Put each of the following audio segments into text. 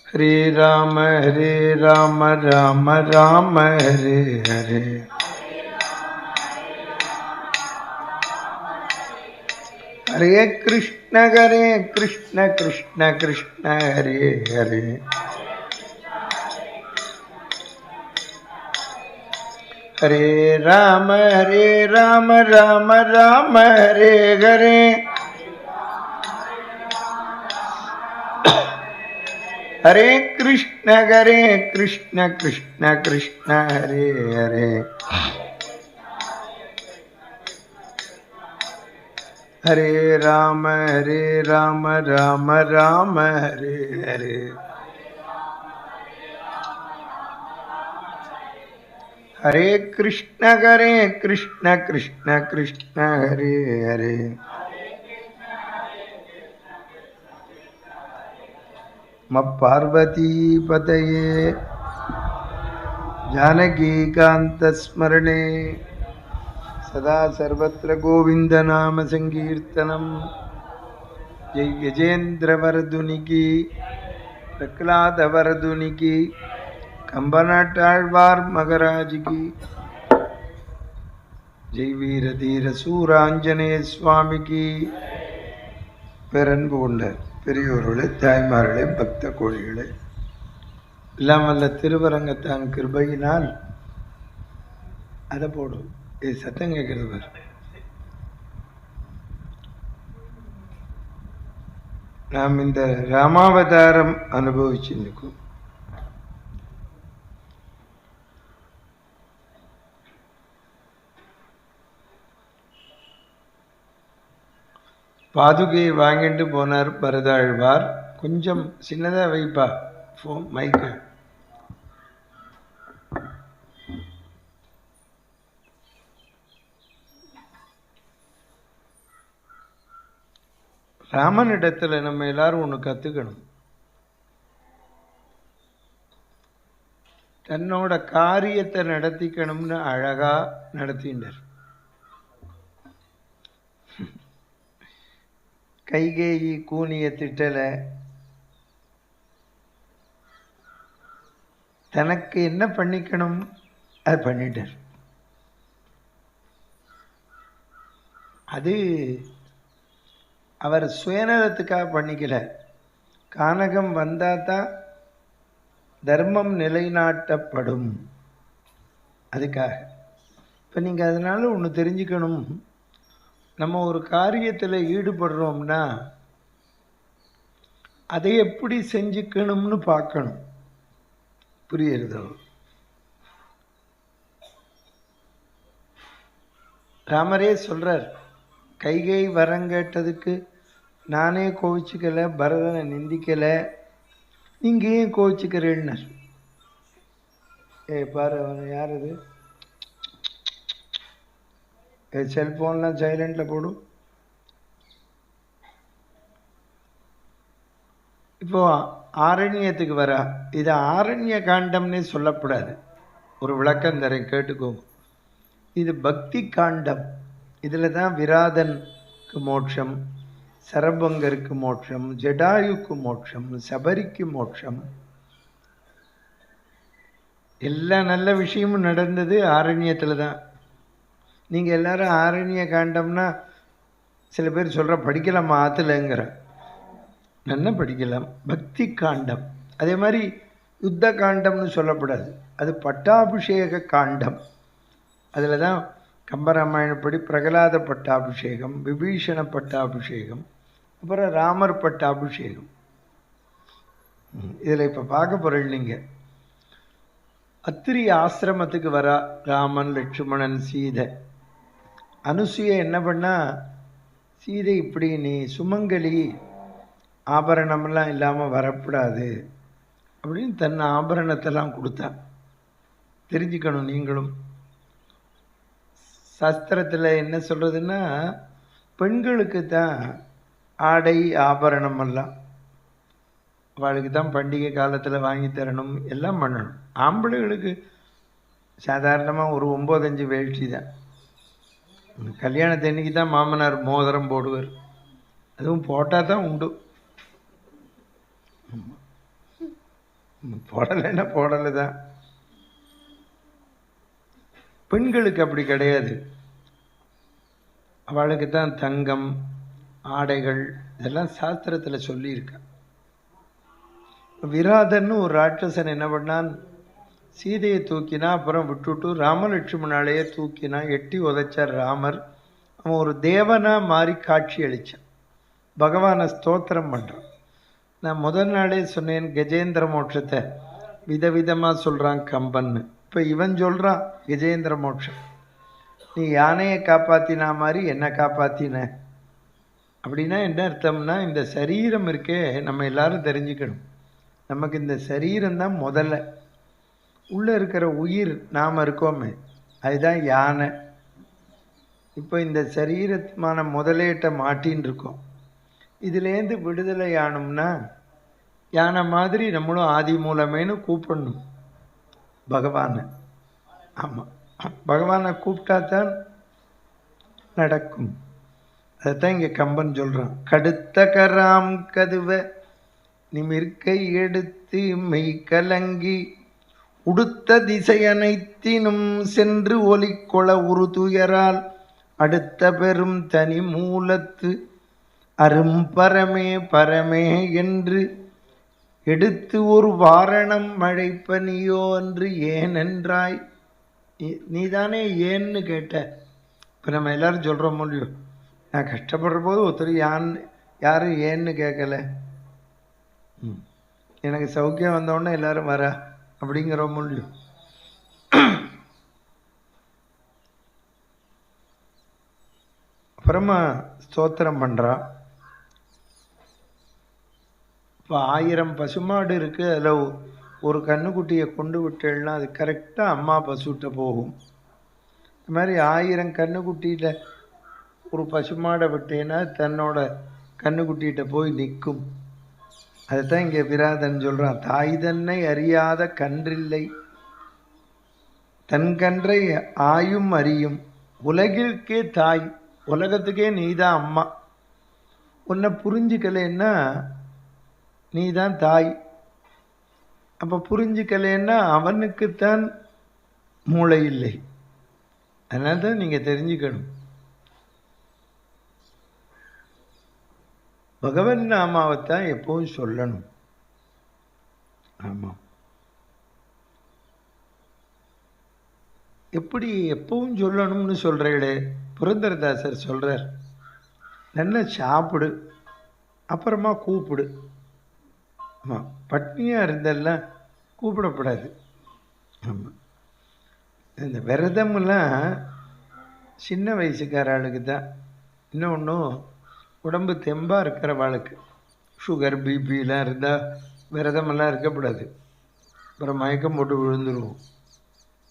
ஹரே ராம ராம ராம ஹரே ஹரே, ஹரே கிருஷ்ண கிருஷ்ண கிருஷ்ண ஹரே ஹரே, ஹரே ராம ராம ராம ஹரே ஹரே, ஹரே கிருஷ்ண கிருஷ்ண கிருஷ்ண ஹரே ஹரே, ஹரே ராம ராம ஹரே ஹரே, ஹரே கிருஷ்ண கிருஷ்ண கிருஷ்ண ஹரே ஹரே, பார்வதி பதயே ஜானகீகாந்த ஸ்மரணே சதா சர்வத்ர கோவிந்த நாம சங்கீர்த்தனம். ஜெய் கஜேந்திர வரதுனிகி, பிரகலாத வரதுனிகி, கம்பநாட்டாழ்வார் மகராஜிகி, ஜெய் வீர தீர சூராஞ்சனேய சுவாமிக்கு. பேரன்பு கொண்ட பெரியோர்களே, தாய்மார்களே, பக்த கோழிகளே, எல்லாம் வல்ல திருவரங்கத்தான் கிருபையினால் அதை போடும். இது சத்தம் கேட்கிறது பாரு. நாம் இந்த ராமாவதாரம் அனுபவிச்சு நிற்கும். பாதுகையை வாங்கிட்டு போனார் பரதாழ்வார். கொஞ்சம் சின்னதாக வைப்பா ஃபோன் மைக்கு. ராமனிடத்துல நம்ம எல்லாரும் ஒன்று கற்றுக்கணும். தன்னோட காரியத்தை நடத்திக்கணும்னு அழகா நடத்தினார். கைகேயி கூனிய திட்டலை, தனக்கு என்ன பண்ணிக்கணும் அது பண்ணிட்டார். அது அவர் சுயநலத்துக்காக பண்ணிக்கல. கானகம் வந்தால் தான் தர்மம் நிலைநாட்டப்படும், அதுக்காக. இப்போ நீங்கள் அதனால ஒன்று தெரிஞ்சுக்கணும். நம்ம ஒரு காரியத்தில் ஈடுபடுறோம்னா அதை எப்படி செஞ்சுக்கணும்னு பார்க்கணும். புரியுறதோ? ராமரே சொல்றார், கைகை வரம் கேட்டதுக்கு நானே கோவிச்சுக்கல, பரதனை நிந்திக்கல, நீங்க ஏன் கோவிச்சுக்கிறேன்னார். பாரு, அவன் யார் இது? செல்போன்லாம் சைலண்டில் போடும். இப்போ ஆரண்யத்துக்கு வரா. இது ஆரண்ய காண்டம்னே சொல்லப்படாது. ஒரு விளக்கம் தரேன், கேட்டுக்கோங்க. இது பக்தி காண்டம். இதில் தான் விராதனுக்கு மோட்சம், சரபங்கருக்கு மோட்சம், ஜடாயுக்கு மோட்சம், சபரிக்கு மோட்சம், எல்லா நல்ல விஷயமும் நடந்தது ஆரண்யத்தில் தான். நீங்கள் எல்லாரும் ஆரண்ய காண்டம்னா சில பேர் சொல்கிற படிக்கலாமா ஆற்றுலங்கிற, நல்லா படிக்கலாம். பக்தி காண்டம். அதே மாதிரி யுத்த காண்டம்னு சொல்லப்படாது, அது பட்டாபிஷேக காண்டம். அதில் தான் கம்பராமாயணப்படி பிரகலாத பட்டாபிஷேகம், விபீஷண பட்டாபிஷேகம், அப்புறம் ராமர் பட்டாபிஷேகம். இதில் இப்போ பார்க்க போகிறேன். நீங்கள் அத்திரி ஆசிரமத்துக்கு வரா ராமன், லட்சுமணன், சீதை. அனுசூயை என்ன பண்ணா, சீதை இப்படி நீ சுமங்கலி, ஆபரணமெல்லாம் இல்லாமல் வரக்கூடாது அப்படின்னு தன் ஆபரணத்தெல்லாம் கொடுத்தான். தெரிஞ்சுக்கணும் நீங்களும். சாஸ்திரத்தில் என்ன சொல்கிறதுன்னா, பெண்களுக்கு தான் ஆடை ஆபரணமெல்லாம், அவளுக்கு தான் பண்டிகை காலத்தில் வாங்கி தரணும், எல்லாம் பண்ணணும். ஆம்பளைகளுக்கு சாதாரணமாக ஒரு 9-5 வேஷ்டி தான். கல்யாணத்தன்னைக்கு தான் மாமனார் மோதிரம் போடுவார். அதுவும் போட்டால் தான் உண்டு. போடலைன்னா போடலை தான். பெண்களுக்கு அப்படி கிடையாது. அவளுக்கு தான் தங்கம், ஆடைகள் இதெல்லாம் சாஸ்திரத்தில் சொல்லியிருக்க. விராதன்னு ஒரு ராட்சசன் என்ன பண்ணான், சீதையை தூக்கினா, அப்புறம் விட்டுட்டு ராமலட்சுமணாலேயே தூக்கினா, எட்டி உதைச்சார் ராமர். அவன் ஒரு தேவனா மாறி காட்சி அளித்தான். பகவானை ஸ்தோத்திரம் பண்ணுறான். நான் முதல் நாளே சொன்னேன், கஜேந்திர மோட்சத்தை விதவிதமாக சொல்கிறான் கம்பன்னு. இப்போ இவன் சொல்கிறான் கஜேந்திர மோட்சம். நீ யானையை காப்பாற்றினா மாதிரி என்னை காப்பாற்றின அப்படின்னா என்ன அர்த்தம்னா, இந்த சரீரம் இருக்கே, நம்ம எல்லாரும் தெரிஞ்சுக்கணும். நமக்கு இந்த சரீரம் தான் முதல்ல. உள்ளே இருக்கிற உயிர் நாம் இருக்கோமே, அதுதான் யானை. இப்போ இந்த சரீரமான முதலேட்ட மாட்டின்னு இருக்கோம். இதுலேருந்து விடுதலை ஆனோம்னா யானை மாதிரி நம்மளும் ஆதி மூலமேனு கூப்பிடணும் பகவானை. ஆமாம், பகவானை கூப்பிட்டா தான் நடக்கும். அதைத்தான் இங்கே கம்பன் சொல்கிறான். கடுத்த கராம் கதுவ நிமிர்க்கை எடுத்து மெய் கலங்கி உடுத்த திசை அனைத்தினும் சென்று ஒலிக்கொள உரு துயரால் அடுத்த பெரும் தனி மூலத்து அரும் பரமே பரமே என்று எடுத்து ஒரு வாரணம் மழைப்பனியோ என்று ஏனென்றாய். நீதானே ஏன்னு கேட்ட. இப்போ நம்ம எல்லாரும் சொல்கிறோம் இல்லையோ, நான் கஷ்டப்படுற போது ஒருத்தர் யாரும் ஏன்னு கேட்கல. எனக்கு சௌக்கியம் வந்தோடனே எல்லாரும் வரா அப்படிங்கிறோம் இல்லையோ. அப்புறமா ஸ்தோத்திரம் பண்ணுறா. இப்போ 1000 பசுமாடு இருக்குது, அதில் ஒரு கன்றுக்குட்டியை கொண்டு விட்டேன்னா அது கரெக்டாக அம்மா பசுகிட்ட போகும். இது மாதிரி 1000 கன்றுக்குட்டியில் ஒரு பசுமாடை விட்டேன்னா தன்னோட கன்றுக்குட்டிகிட்ட போய் நிற்கும். அதைத்தான் இங்கே விராதன் சொல்கிறான். தாய் தன்னை அறியாத கன்றில்லை, தன் கன்றை ஆயும் அறியும் உலகிற்கே தாய். உலகத்துக்கே நீ தான் அம்மா. உன்னை புரிஞ்சுக்கலைன்னா நீ தான் தாய். அப்போ புரிஞ்சுக்கலைன்னா அவனுக்குத்தான் மூளை இல்லை. அதனால தான் நீங்கள் தெரிஞ்சுக்கணும், பகவன் நாமாவைத்தான் எப்பவும் சொல்லணும். ஆமாம், எப்படி எப்பவும் சொல்லணும்னு சொல்கிறீங்களே, புரந்தரதாசர் சொல்கிறார், நல்லா சாப்பிடு, அப்புறமா கூப்பிடு. ஆமாம், பட்னியாக இருந்தெல்லாம் கூப்பிடப்படாது. ஆமாம், இந்த விரதமெல்லாம் சின்ன வயசுக்கார ஆளுக்கு தான். இன்னொன்றும் உடம்பு தெம்பாக இருக்கிறவாளுக்கு, சுகர் பிபிலாம் இருந்தால் விரதமெல்லாம் இருக்கக்கூடாது. அப்புறம் மயக்கம் போட்டு விழுந்துருவோம்.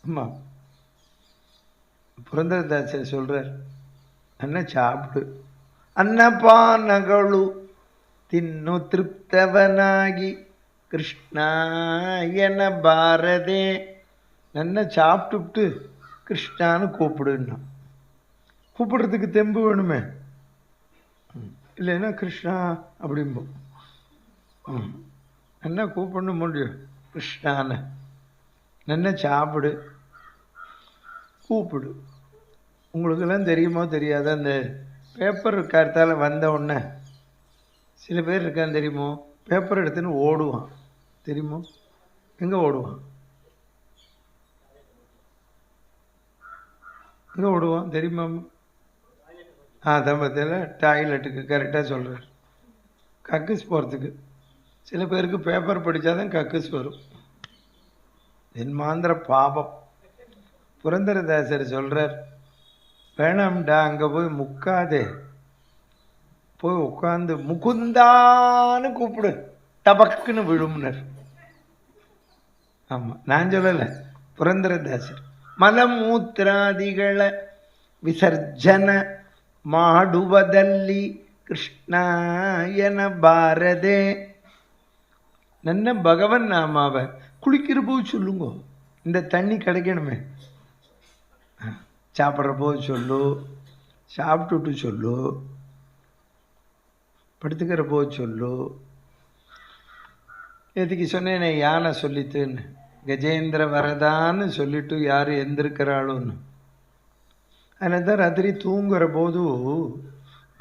ஆமாம், புரந்தரதாசர் சொல்கிறார், அண்ணா சாப்பிடு, ಅನ್ನಪಾನಗಳು ತಿನ್ನು ತೃಪ್ತವನಾಗಿ கிருஷ்ணாயன பாரதே. நல்லா சாப்பிட்டுவிட்டு கிருஷ்ணான்னு கூப்பிடுன்னா. கூப்பிடுறதுக்கு தெம்பு வேணுமே, இல்லைன்னா கிருஷ்ணா அப்படிம்போம். என்ன கூப்பிடணும் முடியும், கிருஷ்ணான்னு. நல்லா சாப்பிடு, கூப்பிடு. உங்களுக்கெல்லாம் தெரியுமோ தெரியாத, அந்த பேப்பர் கார்த்தால் வந்த உடனே சில பேர் இருக்கான்னு தெரியுமோ, பேப்பர் எடுத்துன்னு ஓடுவான். தெரியுமோ? எங்கே ஓடுவான்? எங்கே ஓடுவான் தெரியுமா? தம்பத்தில் டாய்லெட்டுக்கு கரெக்டாக சொல்கிறார். கக்கூஸ் போகிறதுக்கு. சில பேருக்கு பேப்பர் படித்தாதான் கக்கூஸ் வரும். என்மாந்திர பாபம். புரந்தரதாசர் சொல்கிறார், வேணாம்டா, அங்கே போய் முக்காதே, போய் உட்காந்து முகுந்தான்னு கூப்பிடு, டபக்குன்னு விழும்னர். ஆமாம், நான் சொல்லலை, புரந்தரதாசர். ಮಲಮೂತ್ರಾದಿಗಳ ವಿಸರ್ಜನ ಮಾಡುವುದಲ್ಲಿ கிருஷ்ணாயன பாரதே. நல்ல பகவன் நாமாவை குளிக்கிற போது சொல்லுங்க. இந்த தண்ணி கிடைக்கணுமே, சாப்பிட்ற போது சொல்லு, சாப்பிட்டுட்டு சொல்லு, படுத்துக்கிற போது சொல்லு. எதுக்கு சொன்னேன் யானை சொல்லித்துன்னு, கஜேந்திர வரதான்னு சொல்லிட்டு யார் எந்திருக்கிறாளுன்னு. அதனால தான் ராத்திரி தூங்குற போது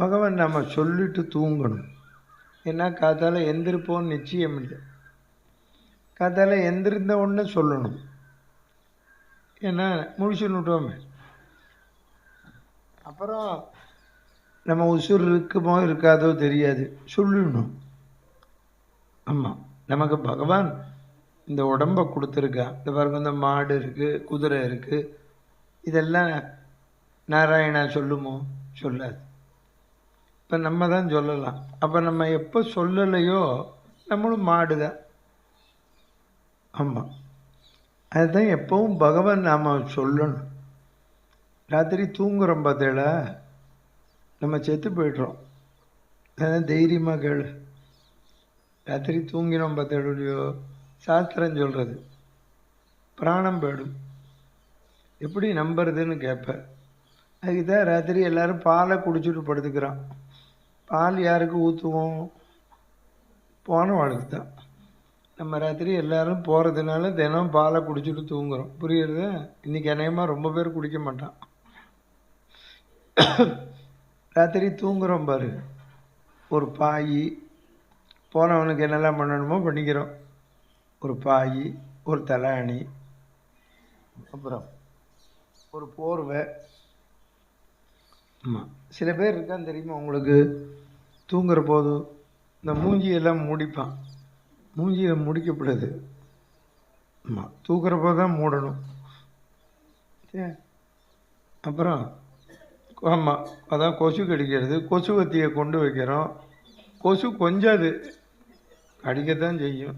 பகவான் நம்ம சொல்லிட்டு தூங்கணும். ஏன்னா காத்தால எந்திருப்போன்னு நிச்சயம் இல்லை. காத்தால எந்திருந்த உடனே சொல்லணும். ஏன்னா முழிச்சுன்னுட்டோமே, அப்புறம் நம்ம உசுர் இருக்குமோ இருக்காதோ தெரியாது, சொல்லிடணும். ஆமாம், நமக்கு பகவான் இந்த உடம்பை கொடுத்துருக்கா. இந்த பாருங்க, இந்த மாடு இருக்குது, குதிரை இருக்குது, இதெல்லாம் நாராயணா சொல்லுமோ? சொல்லாது. இப்போ நம்ம தான் சொல்லலாம். அப்போ நம்ம எப்போ சொல்லலையோ நம்மளும் மாடு தான். ஆமாம், அதுதான் எப்பவும் பகவான் நாம் சொல்லணும். ராத்திரி தூங்குறோம் பார்த்தேடா, நம்ம செத்து போய்ட்றோம். அதான் தைரியமாக கேளு. ராத்திரி தூங்கினோம் பார்த்தேடையோ, சாஸ்திரம் சொல்கிறது பிராணம் போயிடும். எப்படி நம்புறதுன்னு கேட்பேன். அதுக்கு தான் ராத்திரி எல்லோரும் பாலை குடிச்சிட்டு படுத்துக்கிறான். பால் யாருக்கு ஊற்றுவோம்? போன வாழ்க்கை தான். நம்ம ராத்திரி எல்லோரும் போகிறதுனால தினம் பாலை குடிச்சிட்டு தூங்குறோம். புரியுறது? இன்றைக்கி அநேகமாக ரொம்ப பேர் குடிக்க மாட்டான். ராத்திரி தூங்குகிறோம் பாரு, ஒரு பாய், போனவனுக்கு என்னெல்லாம் பண்ணணுமோ பண்ணிக்கிறோம். ஒரு பாய், ஒரு தலாணி, அப்புறம் ஒரு போர்வை. ஆமாம், சில பேர் இருக்கான்னு தெரியுமா உங்களுக்கு? தூங்குற போது இந்த மூஞ்சியெல்லாம் முடிப்பான். மூஞ்சியை முடிக்கக்கூடாது. ஆமாம், தூக்குற போது தான் மூடணும். அப்புறம் ஆமாம், அதான் கொசு கடிக்கிறது. கொசுவத்தியை கொண்டு வைக்கிறோம். கொசு கொஞ்சாது, கடிக்கத்தான் செய்யும்.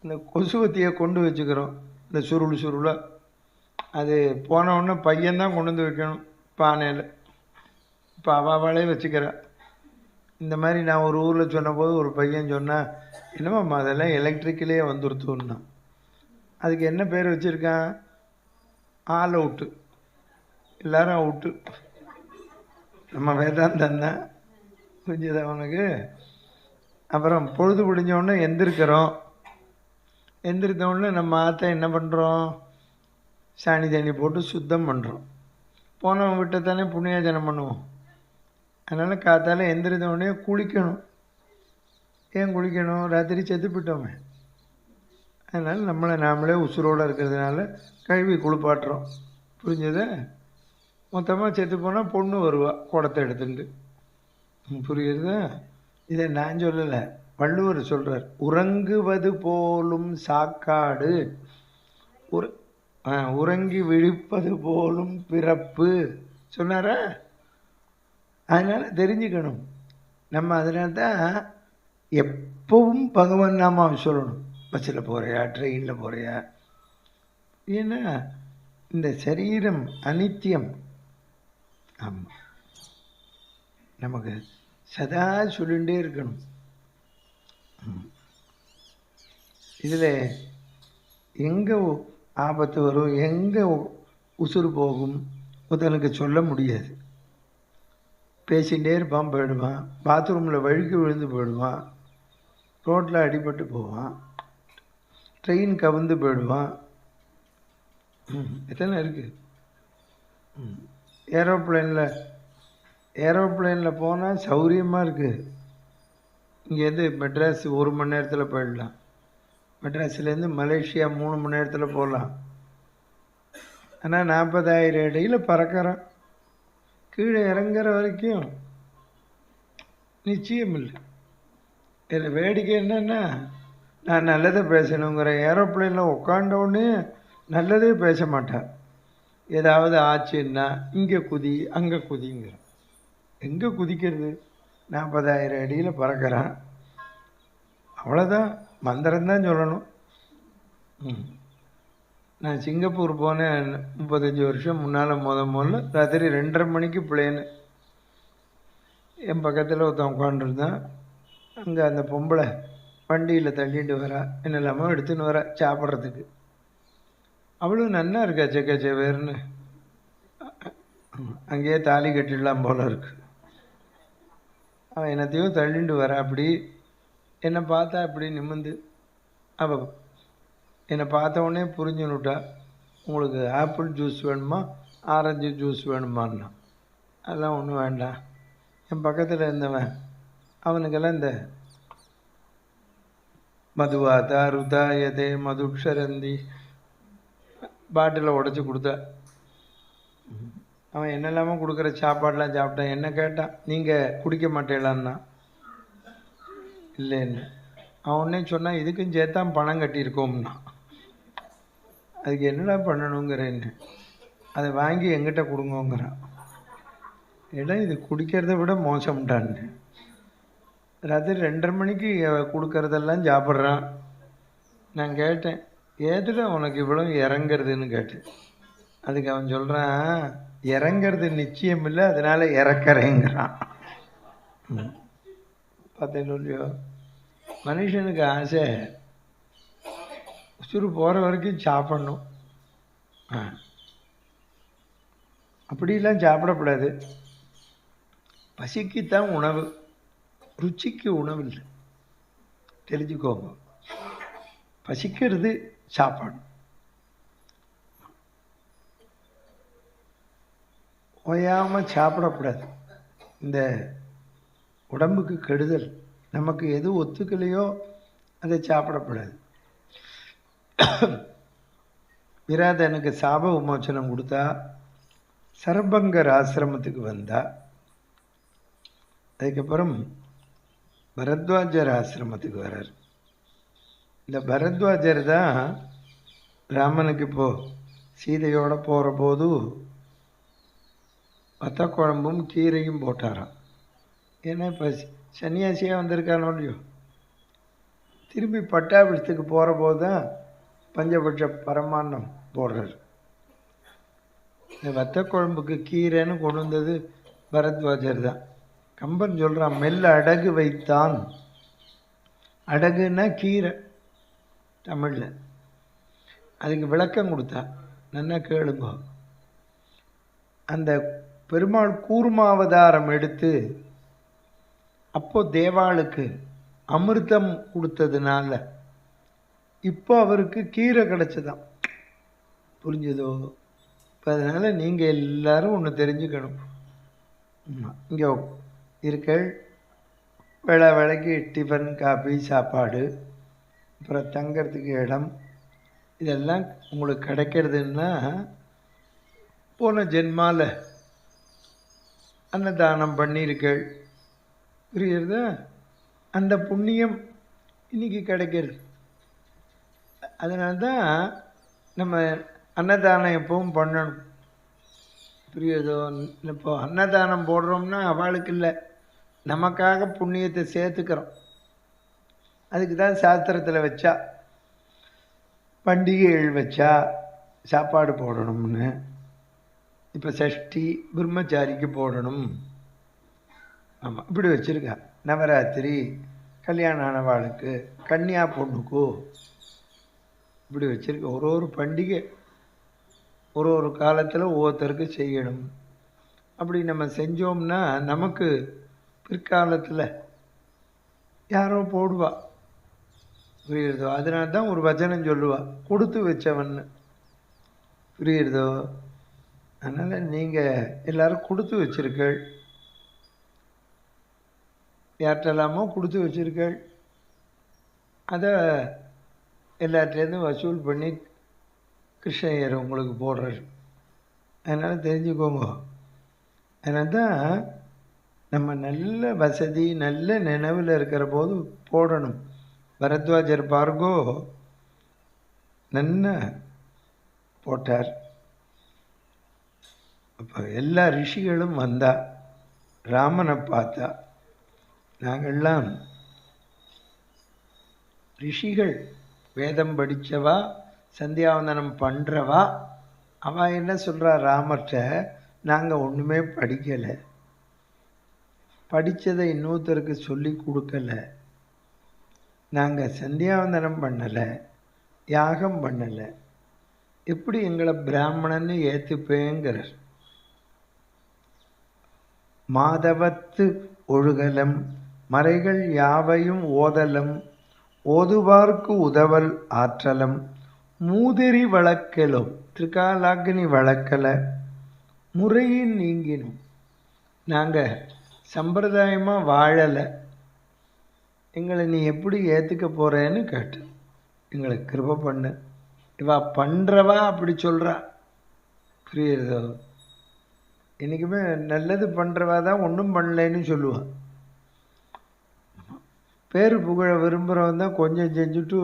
இந்த கொசுவத்தியை கொண்டு வச்சுக்கிறோம், இந்த சுருள் சுருளாக. அது போனவுடனே பையன்தான் கொண்டு வந்து வைக்கணும் பானையில். இப்போ அவளே வச்சுக்கிறா. இந்த மாதிரி நான் ஒரு ஊரில் சொன்னபோது ஒரு பையன் சொன்னால், என்னம்மா அதெல்லாம் எலக்ட்ரிக்கலே வந்துருத்தோன்னா. அதுக்கு என்ன பேர் வச்சுருக்கான்? All out. எல்லாரும் அவுட்டு. நம்ம வேதாந்தம் தான். புரிஞ்சது அவனுக்கு? அப்புறம் பொழுது பிடிஞ்சோடனே எந்திருக்கிறோம். எந்திரித்தோடனே நம்ம ஆற்றை என்ன பண்ணுறோம்? சாணி தண்ணி போட்டு சுத்தம் பண்ணுறோம். போனவன் விட்ட தானே புண்ணியாஜனம் பண்ணுவோம். அதனால் காத்தால் எந்திரித்தோடனே குளிக்கணும். ஏன் குளிக்கணும்? ராத்திரி செத்து போயிட்டோமே. அதனால் நம்மளை நாமளே உசுரோடு இருக்கிறதுனால கழுவி குளிப்பாட்டுறோம். புரிஞ்சது? மொத்தமாக செத்து போனால் பொண்ணு வருவா குடத்தை எடுத்துட்டு. புரியுறதா? இதை நான் சொல்லலை, வள்ளுவர் சொல்கிறார். உறங்குவது போலும் சாக்காடு, உறங்கி விழிப்பது போலும் பிறப்பு சொன்னாரா? அதனால் தெரிஞ்சுக்கணும் நம்ம. அதனால்தான் எப்பவும் பகவான் நாம சொல்லணும். பஸ்ஸில் போகிறியா, ட்ரெயினில் போகிறியா? ஏன்னா இந்த சரீரம் அனித்தியம். ஆமாம், நமக்கு சதா சொல்லிகிட்டே இருக்கணும். இதில் எங்கே ஆபத்து வரும், எங்கே உசுறு போகும் முதலுக்கு சொல்ல முடியாது. பேசிகிட்டே இருப்பான், போயிடுவான். பாத்ரூமில் வழுக்கி விழுந்து போயிடுவான். ரோட்டில் அடிபட்டு போவான். ட்ரெயின் கவிழ்ந்து போயிடுவான். எத்தனை இருக்குது? ஏரோப்ளேனில் போனால் சௌரியமாக இருக்குது. இங்கேருந்து மெட்ராஸ் 1 மணி நேரத்தில் போயிடலாம். மெட்ராஸ்லேருந்து மலேசியா 3 மணி நேரத்தில் போகலாம். ஆனால் 40,000 அடியில் பறக்கிறோம். கீழே இறங்குற வரைக்கும் நிச்சயம் இல்லை. இதில் வேடிக்கை என்னென்னா, நான் நல்லதை பேசணுங்கிற ஏரோப்ளேனில் உட்காண்டவுடனே நல்லதே பேச மாட்டேன். ஏதாவது ஆச்சுன்னா இங்கே குதி அங்கே குதிங்கிற. எங்கே குதிக்கிறது? 40,000 அடியில் பறக்கிறான். அவ்வளோதான், மந்திரம்தான் சொல்லணும். நான் சிங்கப்பூர் போனேன் 35 வருஷம் முன்னால். முதல்ல ராத்திரி 2:30 மணிக்கு பிளேனு. என் பக்கத்தில் ஒருத்தன் உட்காண்டிருந்தான். அங்கே அந்த பொம்பளை வண்டியில் தள்ளிட்டு வரா, என்னெல்லாமோ எடுத்துன்னு வரா சாப்பிட்றதுக்கு. அவ்வளோ நன்னா இருக்கா, செக்க செவேர்னு. அங்கேயே தாலி கட்டிடலாம் போல இருக்கு. அவன் என்னத்தையும் தள்ளிண்டு வர. அப்படி என்னை பார்த்தா அப்படி நிமிந்து அவ என்னை பார்த்த உடனே புரிஞ்சுன்னுட்டா. உங்களுக்கு ஆப்பிள் ஜூஸ் வேணுமா ஆரஞ்சு ஜூஸ் வேணுமான்னா, அதெல்லாம் ஒன்றும் வேண்டாம். என் பக்கத்தில் இருந்தவன் அவனுக்கெல்லாம் இந்த மதுவாதா ருதாயதே மதுக்ஷரந்தி பாட்டிலை உடச்சி கொடுத்தா. அவன் என்னெல்லாமோ கொடுக்குற சாப்பாடெலாம் சாப்பிட்டான். என்ன கேட்டான், நீங்கள் குடிக்க மாட்டேலான்னா இல்லைன்னு. அவன் உடனே சொன்னான், இதுக்கும் சேர்த்தான் பணம் கட்டியிருக்கோம்னா. அதுக்கு என்னடா பண்ணணுங்கிறேன்னு. அதை வாங்கி எங்கிட்ட கொடுங்கோங்கிறான். இடம் இது குடிக்கிறத விட மோசம்ட்டான்னு. ராத்திரி 2:30 மணிக்கு கொடுக்கறதெல்லாம் சாப்பிட்றான். நான் கேட்டேன், ஏதுடா உனக்கு இவ்வளோ இறங்கிறதுன்னு கேட்டேன். அதுக்கு அவன் சொல்கிறான், இறங்கிறது நிச்சயம் இல்லை, அதனால இறக்கிறேங்கிறான். பார்த்தேன் இல்லையோ, மனுஷனுக்கு ஆசை உசுறு போகிற வரைக்கும் சாப்பிடணும். அப்படிலாம் சாப்பிடக்கூடாது. பசிக்குத்தான் உணவு, ருச்சிக்கு உணவு இல்லை. தெரிஞ்சுக்கோங்க, பசிக்கிறது சாப்பாடு. ஓயாமல் சாப்பிடக்கூடாது. இந்த உடம்புக்கு கெடுதல். நமக்கு எது ஒத்துக்கலையோ அதை சாப்பிடக்கூடாது. விராதனுக்கு சாப விமோச்சனம் கொடுத்தா, சரபங்கர் ஆசிரமத்துக்கு வந்தா. அதுக்கப்புறம் பரத்வாஜர் ஆசிரமத்துக்கு வர்றார். இந்த பரத்வாஜர் தான் ராமனுக்கு இப்போ சீதையோட போகிற போது வத்த குழம்பும் கீரையும் போட்டாராம். ஏன்னா இப்போ சன்னியாசியாக வந்திருக்கானோ இல்லையோ, திரும்பி பட்டாபிஷத்துக்கு போகிற போது தான் பஞ்சபட்ச பரமான்னம் போடுறார். இந்த வத்த குழம்புக்கு கீரைன்னு கொண்டு வந்தது பரத்வாஜர் தான். கம்பன் சொல்கிறான், மெல்ல அடகு வைத்தான். அடகுன்னா கீரை தமிழில். அதுக்கு விளக்கம் கொடுத்தா, நல்லா கேளுங்க. அந்த பெருமாள் கூர்மாவதாரம் எடுத்து அப்போ தேவாளுக்கு அமிர்தம் கொடுத்ததுனால இப்போ அவருக்கு கீரை கிடைச்சதான். புரிஞ்சதோ? இப்போ அதனால் நீங்கள் எல்லாரும் ஒன்று தெரிஞ்சுக்கணும். இங்கே இருக்கள் வேளை வேளைக்கு டிஃபன் காஃபி சாப்பாடு, அப்புறம் தங்கிறதுக்கு இடம், இதெல்லாம் உங்களுக்கு கிடைக்கிறதுன்னா போன ஜென்மாவில் அன்னதானம் பண்ணியிருக்கள். புரியுறதா? அந்த புண்ணியம் இன்னைக்கு கிடைக்கிறது. அதனால்தான் நம்ம அன்னதானம் எப்பவும் பண்ணணும். புரியுதோ? இப்போ அன்னதானம் போடுறோம்னா அவளுக்கு இல்லை, நமக்காக புண்ணியத்தை சேர்த்துக்கிறோம். அதுக்கு தான் சாஸ்திரத்தில் வச்சா, பண்டிகைகள் வச்சா சாப்பாடு போடணும்னு. இப்போ சஷ்டி பிரம்மச்சாரிக்கு போடணும். ஆமாம், இப்படி வச்சுருக்கா. நவராத்திரி கல்யாணம் ஆனவாளுக்கு, கன்னியா பொண்ணுக்கு இப்படி வச்சுருக்க. ஒரு பண்டிகை ஒரு காலத்தில் ஒவ்வொருத்தருக்கு செய்யணும். அப்படி நம்ம செஞ்சோம்னா நமக்கு பிற்காலத்தில் யாரோ போடுவா. புரியுறதோ? அதனால தான் ஒரு வச்சனம் சொல்லுவா, கொடுத்து வச்சவன்னு. புரியுறதோ? அதனால் நீங்கள் எல்லாரும் கொடுத்து வச்சிருக்கள். யார்கிட்டலாமோ கொடுத்து வச்சிருக்கள். அதை எல்லாத்துலேருந்து வசூல் பண்ணி கிருஷ்ணயர் உங்களுக்கு போடுறார். அதனால் தெரிஞ்சுக்கோங்க. அதனால தான் நம்ம நல்ல வசதி நல்ல நினைவில் இருக்கிற போது போடணும். பரத்வாஜர் பார்கோ நல்ல போட்டார். அப்போ எல்லா ரிஷிகளும் வந்தா, ராமனை பார்த்தா. நாங்கள்லாம் ரிஷிகள், வேதம் படித்தவா, சந்தியாவந்தனம் பண்ணுறவா. அவன் என்ன சொல்கிறா ராமர்கிட்ட, நாங்கள் ஒன்றுமே படிக்கலை, படித்ததை இன்னொருத்தருக்கு சொல்லி கொடுக்கலை, நாங்கள் சந்தியாவந்தனம் பண்ணலை, யாகம் பண்ணலை, எப்படி எங்களை பிராமணன்னு ஏற்றுப்பேங்கிறார். மாதவத்து ஒழுகலம் மறைகள் யாவையும் ஓதலம் ஓதுவார்க்கு உதவல் ஆற்றலம் மூதிரி வழக்கெலும் திரிகாலாக்னி வழக்கல முறையின் நீங்கினும். நாங்கள் சம்பிரதாயமாக வாழலை, எங்களை நீ எப்படி ஏற்றுக்க போகிறேன்னு கேட்டேன். எங்களுக்கு கிருபை பண்ணு. இவா பண்ணுறவா அப்படி சொல்கிறா, புரியுறதோ? என்றைக்குமே நல்லது பண்ணுறவா தான் ஒன்றும் பண்ணலைன்னு சொல்லுவான். பேர் புகழ விரும்புகிறவன் தான் கொஞ்சம் செஞ்சுட்டு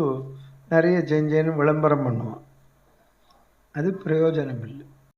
நிறைய செஞ்சேன்னு விளம்பரம் பண்ணுவான். அது பிரயோஜனம் இல்லை.